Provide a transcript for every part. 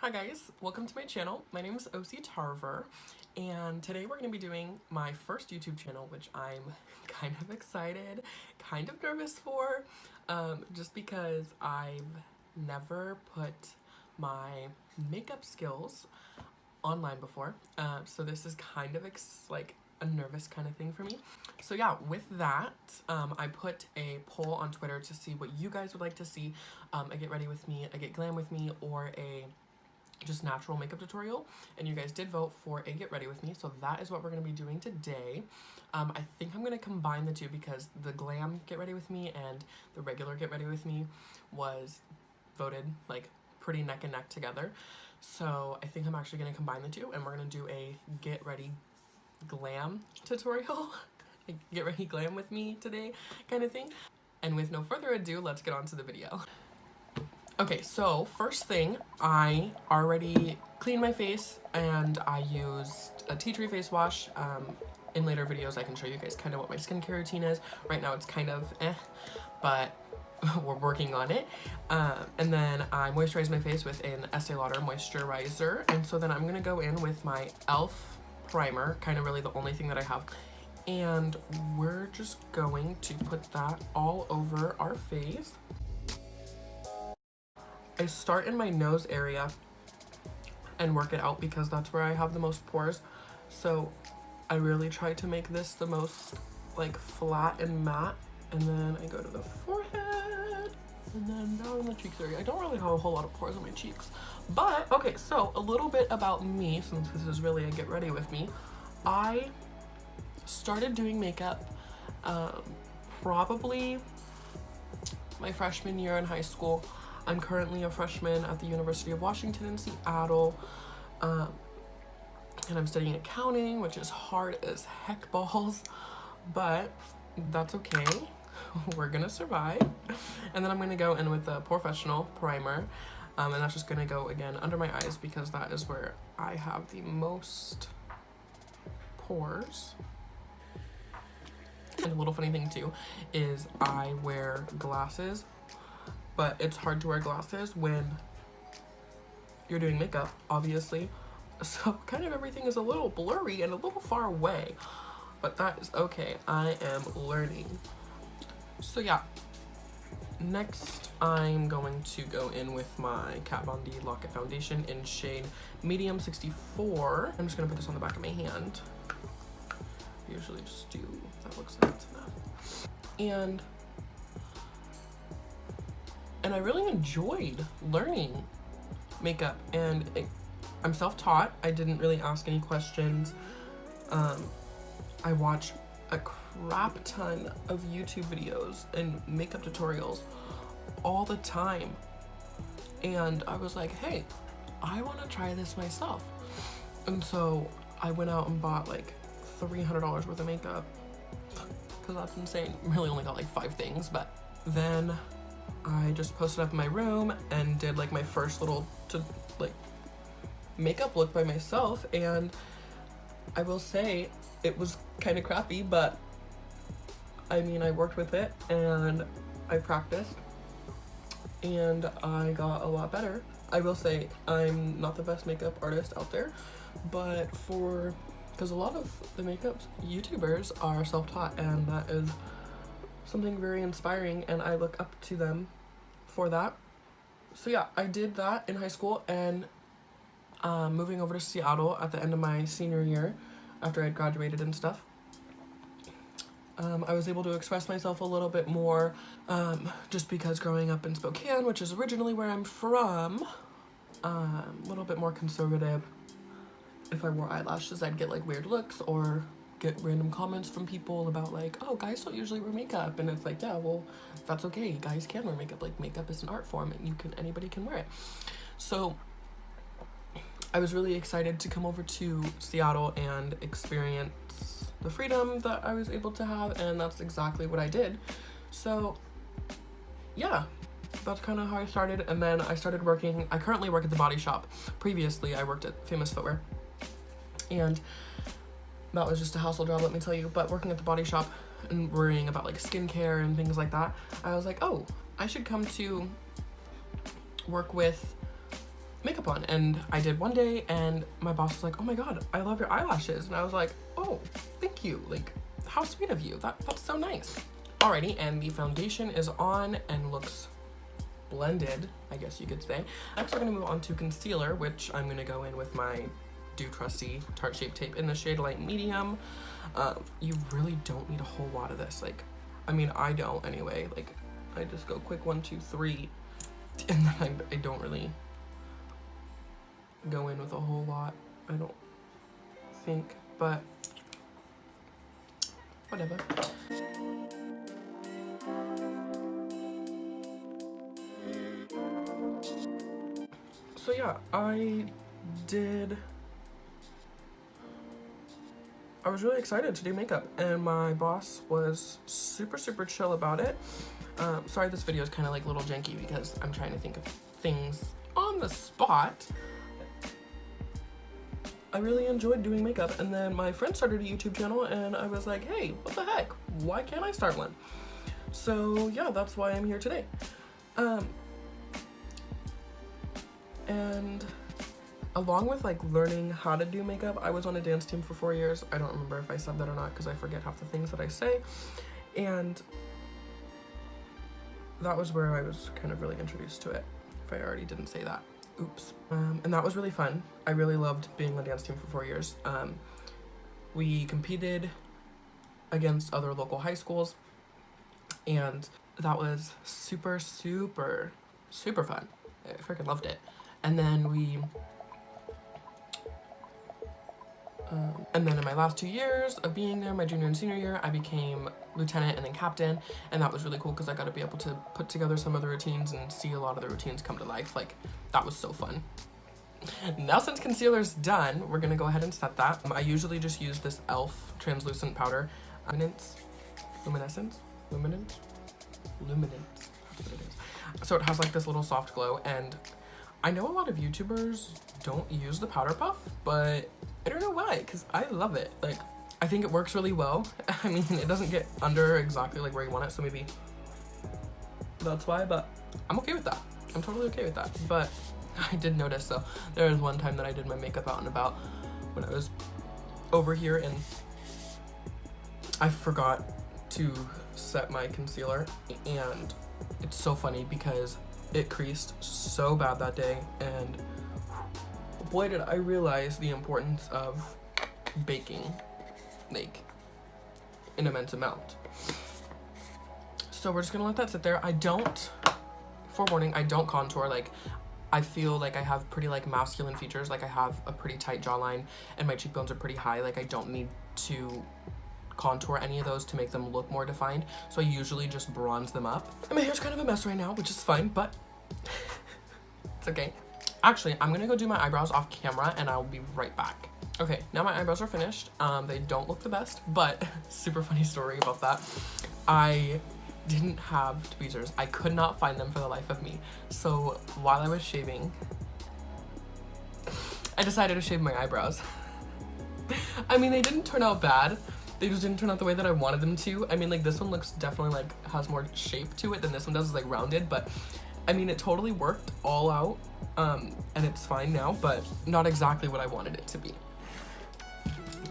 Hi guys, welcome to my channel. My name is Ocie Tarver, and today we're going to be doing my first YouTube channel, which I'm kind of excited, kind of nervous for, just because I've never put my makeup skills online before, so this is kind of like a nervous kind of thing for me. So yeah, with that, I put a poll on Twitter to see what you guys would like to see, a get ready with me, a get glam with me, or a just natural makeup tutorial, and you guys did vote for a get ready with me, so that is what we're going to be doing today. I think I'm going to combine the two because the glam get ready with me and the regular get ready with me was voted like pretty neck and neck together, so I think I'm actually going to combine the two and we're going to do a get ready glam tutorial get ready glam with me today kind of thing. And with no further ado, let's get on to the video. Okay, so first thing, I already cleaned my face and I used a tea tree face wash. In later videos I can show you guys kind of what my skincare routine is. Right now it's kind of but we're working on it. And then I moisturized my face with an Estee Lauder moisturizer, and so then I'm gonna go in with my e.l.f. primer, kind of really the only thing that I have. And we're just going to put that all over our face. I start in my nose area and work it out because that's where I have the most pores. So I really try to make this the most like flat and matte, and then I go to the forehead and then down in the cheeks area. I don't really have a whole lot of pores on my cheeks, but okay, so a little bit about me, since this is really a get ready with me. I started doing makeup probably my freshman year in high school. I'm currently a freshman at the University of Washington in Seattle, and I'm studying accounting, which is hard as heck balls, but that's okay. We're gonna survive. And then I'm gonna go in with the Professional primer, and that's just gonna go again under my eyes because that is where I have the most pores. And a little funny thing too is I wear glasses, but it's hard to wear glasses when you're doing makeup, obviously. So kind of everything is a little blurry and a little far away, but that is okay. I am learning. So yeah, next I'm going to go in with my Kat Von D Lock-It Foundation in shade Medium 64. I'm just gonna put this on the back of my hand. I usually just do, that looks like it's enough. And I really enjoyed learning makeup, and I'm self-taught. I didn't really ask any questions. I watch a crap ton of YouTube videos and makeup tutorials all the time, and I was like, hey, I want to try this myself. And so I went out and bought like $300 worth of makeup because that's insane. Really only got like 5 things, but then I just posted up in my room and did like my first little makeup look by myself, and I will say it was kind of crappy, but I mean, I worked with it and I practiced and I got a lot better. I will say I'm not the best makeup artist out there, but because a lot of the makeup YouTubers are self-taught, and that is something very inspiring, and I look up to them for that. So yeah, I did that in high school, and moving over to Seattle at the end of my senior year after I'd graduated and stuff, I was able to express myself a little bit more, just because growing up in Spokane, which is originally where I'm from, a little bit more conservative. If I wore eyelashes, I'd get like weird looks or get random comments from people about like, oh, guys don't usually wear makeup, and it's like, yeah, well, that's okay, guys can wear makeup. Like, makeup is an art form and anybody can wear it. So I was really excited to come over to Seattle and experience the freedom that I was able to have, and that's exactly what I did. So yeah, that's kind of how I started. And then I started working. I currently work at the Body Shop. Previously I worked at Famous Footwear, and that was just a household job, let me tell you. But working at the Body Shop and worrying about like skincare and things like that, I was like, oh, I should come to work with makeup on. And I did one day and my boss was like, oh my god, I love your eyelashes. And I was like, oh, thank you. Like, how sweet of you. That's so nice. Alrighty, and the foundation is on and looks blended, I guess you could say. Next, we're gonna move on to concealer, which I'm gonna go in with my Do Trusty Tarte Shape Tape in the shade Light Medium. You really don't need a whole lot of this. Like, I mean, I don't anyway. Like, I just go quick 1, 2, 3, and then I don't really go in with a whole lot, I don't think, but whatever. So yeah, I was really excited to do makeup, and my boss was super chill about it. Sorry this video is kind of like a little janky because I'm trying to think of things on the spot. I really enjoyed doing makeup, and then my friend started a YouTube channel and I was like, hey, what the heck? Why can't I start one? So yeah, that's why I'm here today. And along with like learning how to do makeup, I was on a dance team for 4 years. I don't remember if I said that or not because I forget half the things that I say. And that was where I was kind of really introduced to it, if I already didn't say that. Oops. And that was really fun. I really loved being on the dance team for 4 years. We competed against other local high schools, and that was super fun. I freaking loved it. And then and then in my last 2 years of being there, my junior and senior year, I became lieutenant and then captain, and that was really cool because I got to be able to put together some of the routines and see a lot of the routines come to life. Like, that was so fun. Now since concealer's done, we're gonna go ahead and set that. I usually just use this e.l.f. translucent powder. Luminescence? Luminance? That's what it is. So it has like this little soft glow, and I know a lot of YouTubers don't use the powder puff, but I don't know why, because I love it. Like, I think it works really well. I mean, it doesn't get under exactly like where you want it, so maybe that's why, but I'm okay with that. I'm totally okay with that. But I did notice, so there was one time that I did my makeup out and about when I was over here, and I forgot to set my concealer, and it's so funny because it creased so bad that day, and boy did I realize the importance of baking, like, an immense amount. So we're just gonna let that sit there. Forewarning, I don't contour. Like, I feel like I have pretty like masculine features. Like, I have a pretty tight jawline and my cheekbones are pretty high. Like, I don't need to contour any of those to make them look more defined. So I usually just bronze them up. And my hair's kind of a mess right now, which is fine, but it's okay. Actually, I'm gonna go do my eyebrows off camera and I'll be right back. Okay, now my eyebrows are finished. They don't look the best, but super funny story about that. I didn't have tweezers. I could not find them for the life of me. So while I was shaving, I decided to shave my eyebrows. I mean, they didn't turn out bad. They just didn't turn out the way that I wanted them to. I mean, like, this one looks definitely like has more shape to it than this one does. It's like rounded, but I mean, it totally worked all out. And it's fine now, but not exactly what I wanted it to be.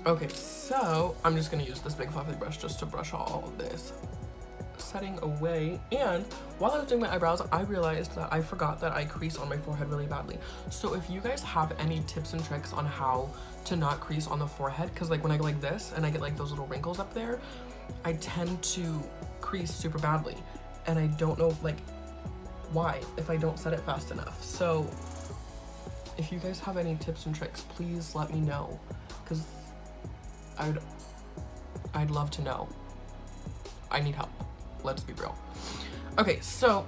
Okay, so I'm just gonna use this big fluffy brush just to brush all of this setting away. And while I was doing my eyebrows, I realized that I forgot that I crease on my forehead really badly. So if you guys have any tips and tricks on how to not crease on the forehead, because like when I go like this and I get like those little wrinkles up there, I tend to crease super badly, and I don't know like why if I don't set it fast enough. So if you guys have any tips and tricks, please let me know, because I'd love to know. I need help. Let's be real. Okay, so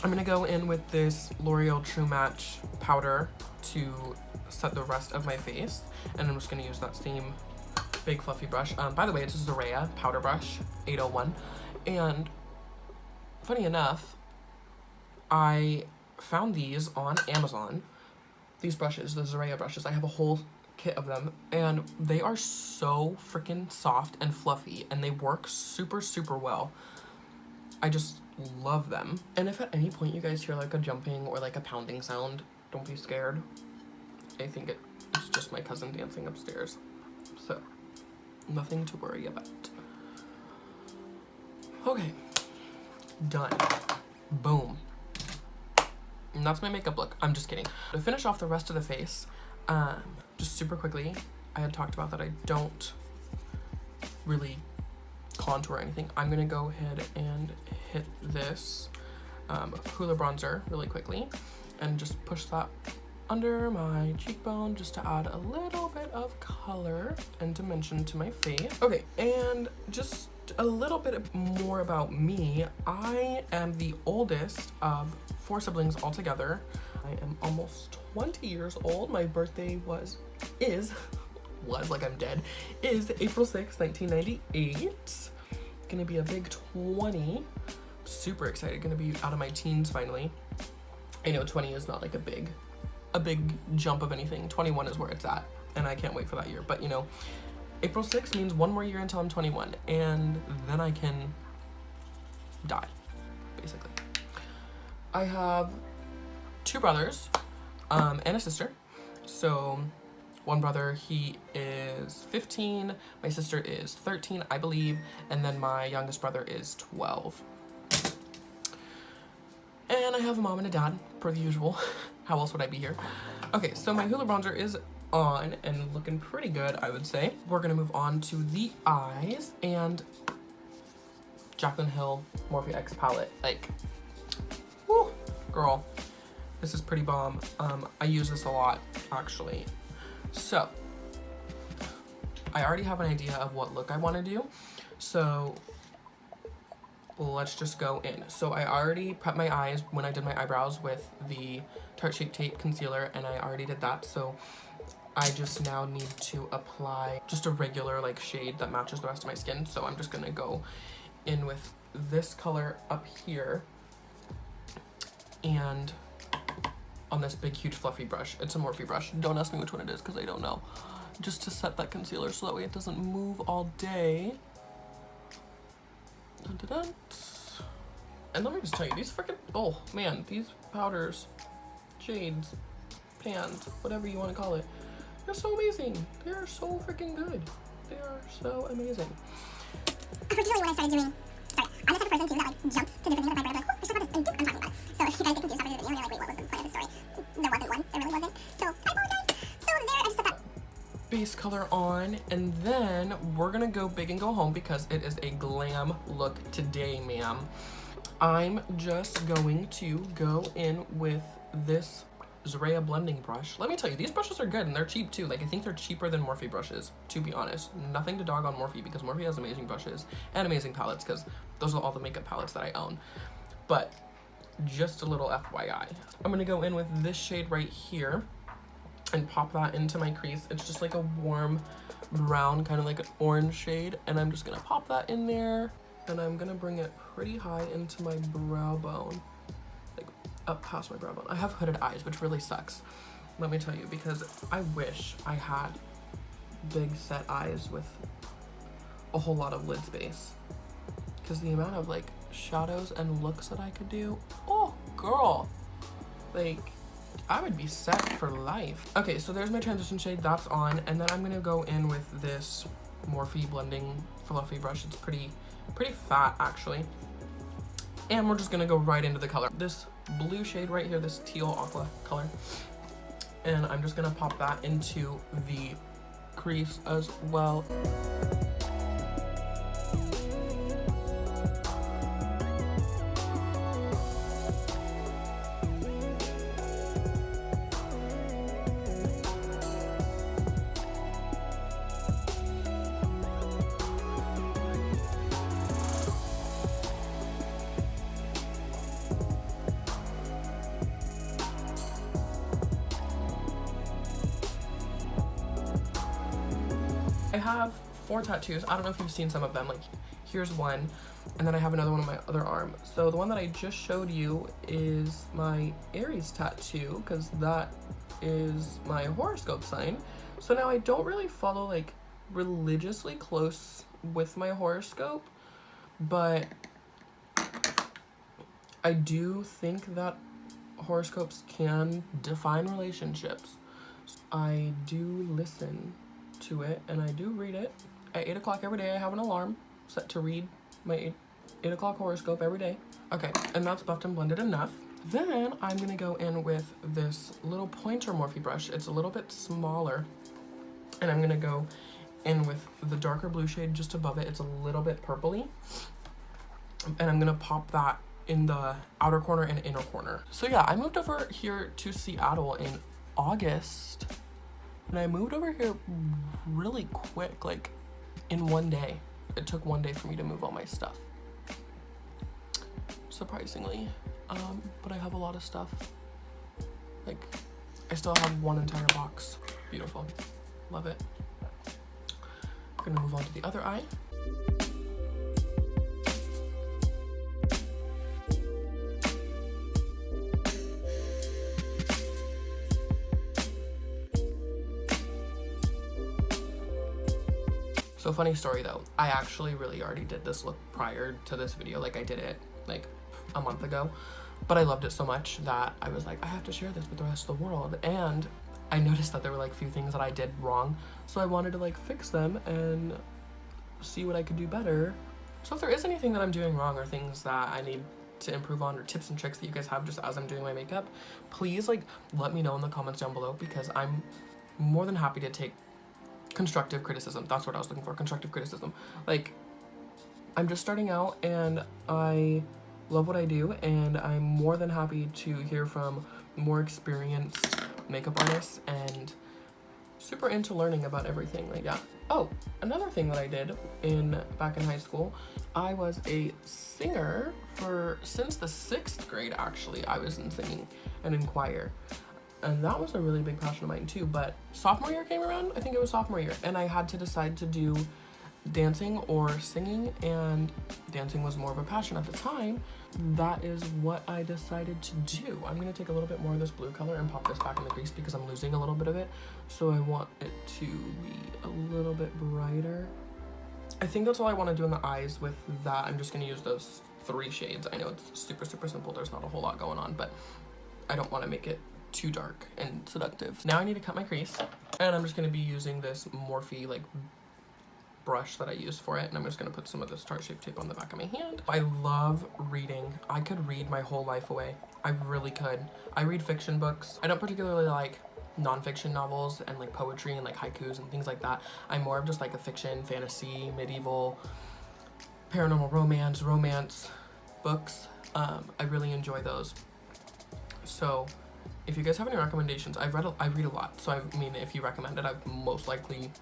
I'm gonna go in with this L'Oreal True Match powder to set the rest of my face, and I'm just gonna use that same big fluffy brush. By the way, it's a Zaraya powder brush 801, and funny enough, I found these on Amazon. These brushes, the Zaraya brushes, I have a whole kit of them, and they are so freaking soft and fluffy, and they work super well. I just love them. And if at any point you guys hear like a jumping or like a pounding sound, Don't be scared. I think it's just my cousin dancing upstairs. So, nothing to worry about. Okay. Done. Boom. And that's my makeup look. I'm just kidding. To finish off the rest of the face, just super quickly, I had talked about that I don't really contour or anything. I'm gonna go ahead and hit this Hoola bronzer really quickly and just push that under my cheekbone just to add a little bit of color and dimension to my face. Okay, and just a little bit more about me. I am the oldest of 4 siblings altogether. I am almost 20 years old. My birthday was like I'm dead, is April 6th, 1998. Gonna be a big 20. Super excited, gonna be out of my teens finally. I know 20 is not like a big jump of anything. 21 is where it's at, and I can't wait for that year. But you know, April 6th means 1 more year until I'm 21, and then I can die, basically. I have 2 brothers and a sister. So one brother, he is 15, my sister is 13, I believe, and then my youngest brother is 12. And I have a mom and a dad, per the usual. How else would I be here? Okay, so my Hoola bronzer is on and looking pretty good, I would say. We're gonna move on to the eyes, and Jaclyn Hill Morphe X palette. Like, whoo, girl, this is pretty bomb. I use this a lot, actually. So, I already have an idea of what look I wanna do, so let's just go in. So I already prepped my eyes when I did my eyebrows with the Tarte Shape Tape concealer, and I already did that. So I just now need to apply just a regular like shade that matches the rest of my skin. So I'm just gonna go in with this color up here and on this big huge fluffy brush. It's a Morphe brush. Don't ask me which one it is because I don't know. Just to set that concealer so that way it doesn't move all day. Dun, dun, dun. And let me just tell you, these freaking, oh man, these powders, shades, pans, whatever you want to call it, they're so amazing. They're so freaking good. They are so amazing. Originally when I started doing, sorry, I'm the type of person too that like jumps to different things at my brain, like, oh, there's something about this, and I'm talking about it. So if you guys get confused after the video, you're like, wait, what was the point of the story? There wasn't one, there really wasn't. So I apologize. So there, I just put that Base color on, and then we're gonna go big and go home because it is a glam look today, ma'am. I'm just going to go in with this Zaraya blending brush. Let me tell you, these brushes are good and they're cheap too. Like, I think they're cheaper than Morphe brushes, to be honest. Nothing to dog on Morphe because Morphe has amazing brushes and amazing palettes because those are all the makeup palettes that I own. But just a little FYI. I'm gonna go in with this shade right here and pop that into my crease. It's just like a warm brown, kind of like an orange shade, and I'm just gonna pop that in there, and I'm gonna bring it pretty high into my brow bone, like up past my brow bone. I have hooded eyes, which really sucks, let me tell you, because I wish I had big set eyes with a whole lot of lid space, because the amount of like shadows and looks that I could do, oh girl, like I would be set for life. Okay, so there's my transition shade, that's on, and then I'm gonna go in with this Morphe blending fluffy brush. It's pretty fat actually, and we're just gonna go right into the color. This blue shade right here, this teal aqua color, and I'm just gonna pop that into the crease as well. I have 4 tattoos. I don't know if you've seen some of them. Like, here's one, and then I have another one on my other arm. So the one that I just showed you is my Aries tattoo, because that is my horoscope sign. So now I don't really follow like religiously close with my horoscope, but I do think that horoscopes can define relationships. I do listen to it and I do read it. At 8 o'clock every day I have an alarm set to read my 8 o'clock horoscope every day. Okay, and that's buffed and blended enough. Then I'm gonna go in with this little pointer Morphe brush. It's a little bit smaller, and I'm gonna go in with the darker blue shade just above it. It's a little bit purpley, and I'm gonna pop that in the outer corner and inner corner. So yeah, I moved over here to Seattle in August, and I moved over here really quick, like in one day. It took one day for me to move all my stuff, surprisingly. But I have a lot of stuff. Like, I still have one entire box. Beautiful. Love it. I'm gonna move on to the other eye. So funny story though, I actually really already did this look prior to this video. Like I did it like a month ago, but I loved it so much that I was like, I have to share this with the rest of the world. And I noticed that there were like a few things that I did wrong, so I wanted to like fix them and see what I could do better. So if there is anything that I'm doing wrong or things that I need to improve on or tips and tricks that you guys have just as I'm doing my makeup, please like let me know in the comments down below, because I'm more than happy to take constructive criticism. That's what I was looking for, constructive criticism. Like, I'm just starting out and I love what I do, and I'm more than happy to hear from more experienced makeup artists and super into learning about everything. Like, yeah. Oh, another thing that I did back in high school, I was a singer since the 6th grade actually. I was in singing and in choir. And that was a really big passion of mine too. But sophomore year came around, I think it was sophomore year, and I had to decide to do dancing or singing, and dancing was more of a passion at the time. That is what I decided to do. I'm gonna take a little bit more of this blue color and pop this back in the crease because I'm losing a little bit of it. So I want it to be a little bit brighter. I think that's all I want to do in the eyes with that. I'm just gonna use those 3 shades. I know it's super, super simple. There's not a whole lot going on, but I don't want to make it too dark and seductive. Now I need to cut my crease, and I'm just going to be using this Morphe like brush that I use for it, and I'm just going to put some of this tart shape tape on the back of my hand. I love reading. I could read my whole life away. I really could. I read fiction books. I don't particularly like nonfiction novels and like poetry and like haikus and things like that. I'm more of just like a fiction, fantasy, medieval, paranormal romance books. I really enjoy those. So if you guys have any recommendations, I read a lot, so I mean, if you recommend it, I've most likely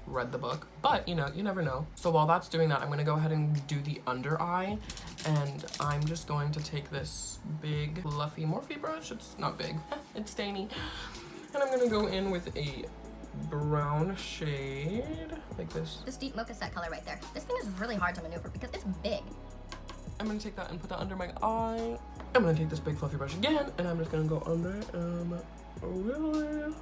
read the book, but you know, you never know. So while that's doing that, I'm gonna go ahead and do the under eye, and I'm just going to take this big fluffy Morphe brush. It's not big, it's stainy, and I'm gonna go in with a brown shade like this. This deep mocha set color right there. This thing is really hard to maneuver because it's big. I'm gonna take that and put that under my eye. I'm gonna take this big fluffy brush again, and I'm just gonna go under it and really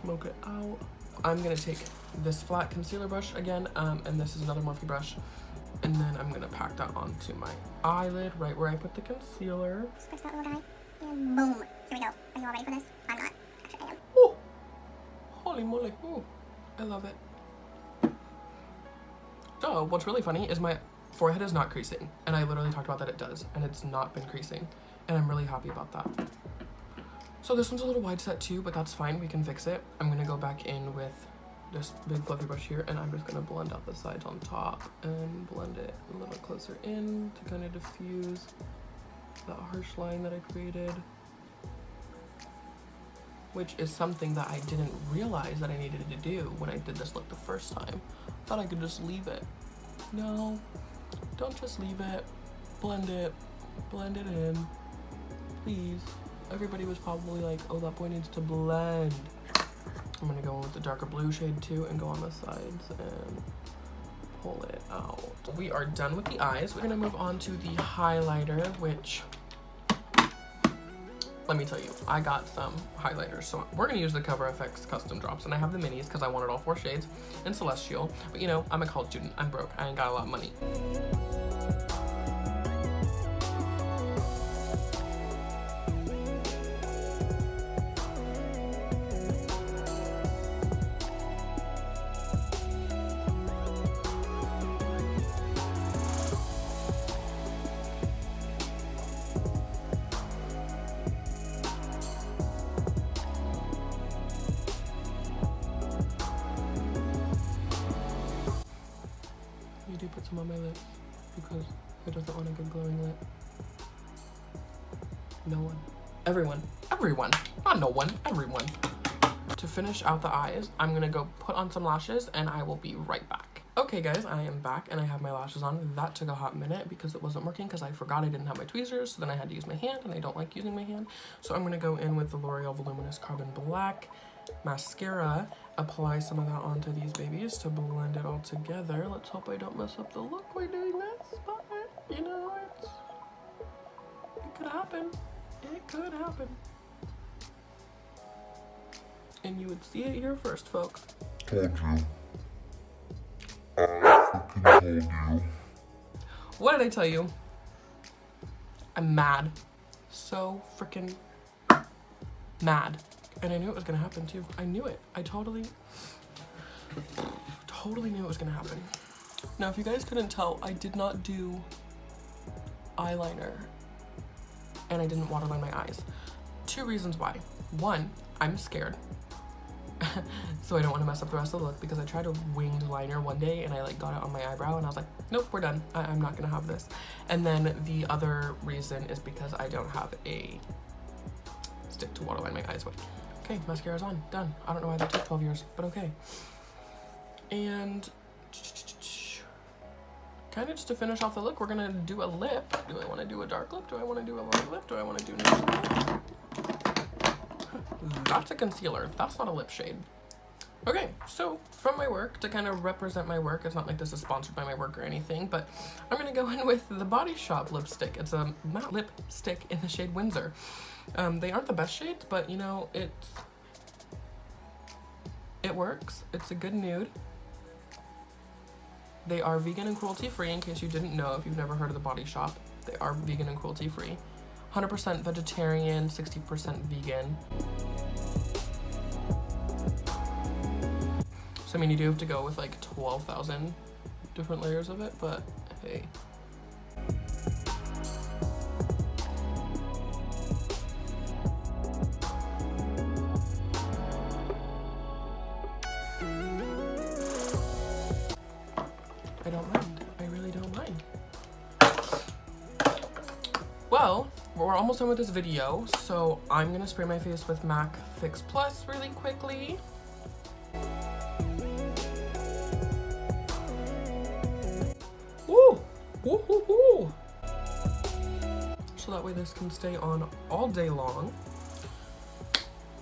smoke it out. I'm gonna take this flat concealer brush again, and this is another Morphe brush, and then I'm gonna pack that onto my eyelid right where I put the concealer. Scratch that little guy, and boom. Here we go. Are you all ready for this? I'm not. Actually, I am. Oh, holy moly! Ooh, I love it. So what's really funny is my forehead is not creasing, and I literally talked about that it does, and it's not been creasing, and I'm really happy about that. So this one's a little wide set too, but that's fine, we can fix it. I'm gonna go back in with this big fluffy brush here, and I'm just gonna blend out the sides on top and blend it a little closer in to kind of diffuse that harsh line that I created, which is something that I didn't realize that I needed to do when I did this look the first time. I thought I could just leave it. No. Don't just leave it. Blend it in, please. Everybody was probably like, oh, that boy needs to blend. I'm gonna go with the darker blue shade too and go on the sides and pull it out. We are done with the eyes. We're gonna move on to the highlighter, which, let me tell you, I got some highlighters. So we're gonna use the Cover FX custom drops, and I have the minis because I wanted all 4 shades in Celestial. But you know, I'm a college student, I'm broke, I ain't got a lot of money. some on my lips because who doesn't want a good glowing lip? No one. Everyone. Everyone. Not no one. Everyone. To finish out the eyes, I'm gonna go put on some lashes and I will be right back. Okay guys, I am back and I have my lashes on. That took a hot minute because it wasn't working because I forgot I didn't have my tweezers, so then I had to use my hand and I don't like using my hand. So I'm gonna go in with the L'Oreal Voluminous Carbon Black mascara, apply some of that onto these babies to blend it all together. Let's hope I don't mess up the look by doing this, but you know, it could happen. It could happen. And you would see it here first, folks. Told you. I freaking told you. What did I tell you? I'm mad. So freaking mad. And I knew it was gonna happen too. I knew it. I totally knew it was gonna happen. Now, if you guys couldn't tell, I did not do eyeliner and I didn't waterline my eyes. 2 reasons why. 1, I'm scared. So I don't want to mess up the rest of the look because I tried a winged liner one day and I like got it on my eyebrow and I was like, nope, we're done. I'm not gonna have this. And then the other reason is because I don't have a stick to waterline my eyes with. Okay, mascara's on, done. I don't know why that took 12 years, but okay. And kind of just to finish off the look, we're gonna do a lip. Do I want to do a dark lip? Do I want to do a light lip? Do I want to do neutral? That's a concealer. That's not a lip shade. Okay, so from my work, to kind of represent my work, it's not like this is sponsored by my work or anything, but I'm gonna go in with the Body Shop lipstick. It's a matte lipstick in the shade Windsor. They aren't the best shades, but you know, it works. It's a good nude. They are vegan and cruelty free, in case you didn't know, if you've never heard of the Body Shop. They are vegan and cruelty free. 100% vegetarian, 60% vegan. So I mean, you do have to go with like 12,000 different layers of it, but hey. I don't mind. I really don't mind. Well, we're almost done with this video, so I'm gonna spray my face with MAC Fix Plus really quickly. Woo! Woo hoo hoo! So that way this can stay on all day long.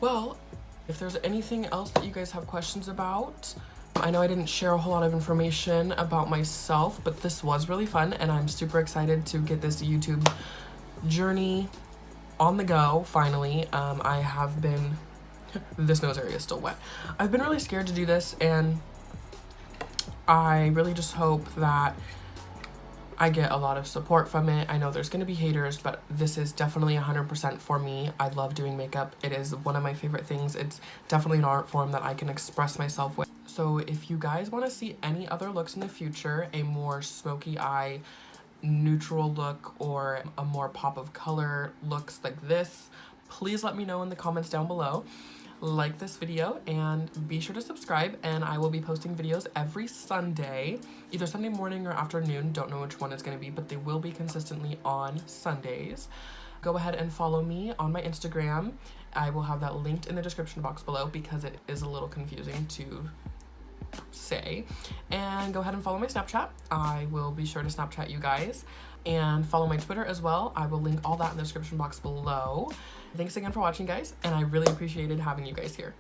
Well, if there's anything else that you guys have questions about, I know I didn't share a whole lot of information about myself, but this was really fun and I'm super excited to get this YouTube journey on the go finally. I have been, this nose area is still wet. I've been really scared to do this and I really just hope that I get a lot of support from it. I know there's gonna be haters, but this is definitely 100% for me. I love doing makeup. It is one of my favorite things. It's definitely an art form that I can express myself with. So if you guys wanna see any other looks in the future, a more smoky eye, neutral look, or a more pop of color looks like this, please let me know in the comments down below. Like this video and be sure to subscribe, and I will be posting videos every Sunday, either Sunday morning or afternoon. Don't know which one it's going to be, but they will be consistently on Sundays. Go ahead and follow me on my Instagram. I will have that linked in the description box below because it is a little confusing to say. And go ahead and follow my Snapchat. I will be sure to Snapchat you guys, and follow my Twitter as well. I will link all that in the description box below. Thanks again for watching, guys, and I really appreciated having you guys here.